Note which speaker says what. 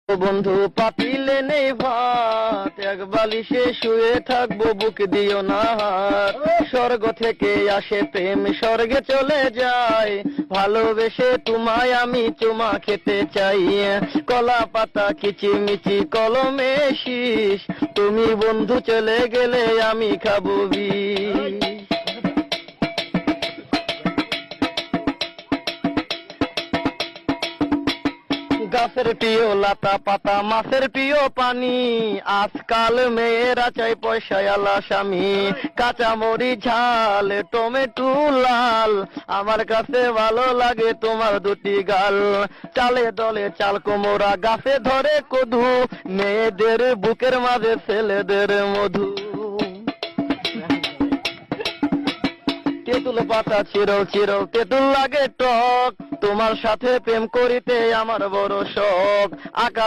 Speaker 1: বন্ধু পাতিলে নেই ভাত, এক বালিশে শুয়ে থাকবো, বুক দিও না হাত। স্বর্গ থেকে আসে প্রেম, স্বর্গে চলে যায়, ভালোবেসে তোমায় আমি চুমা খেতে চাই। কলা পাতা কিচিমিচি কলমে শীষ, তুমি বন্ধু চলে গেলে আমি খাবো বিষ। গাছের প্রিয় লতা পাতা, মাছের প্রিয় পানি, আজকাল মেয়েরা চাই পয়সাওয়ালা স্বামী। কাঁচামরি ঝাল, টমেটো লাল, আমার কাছে ভালো লাগে তোমার দুটি গাল। চালে দলে চাল কোমরা, গাছে ধরে কদু, মেয়েদের বুকের মাঝে ছেলেদের মধু। তেঁতুল পাতা চিরল চিরল, তেঁতুল লাগে টক, তোমার সাথে প্রেম করিতে আমার বড় শখ। আকাশ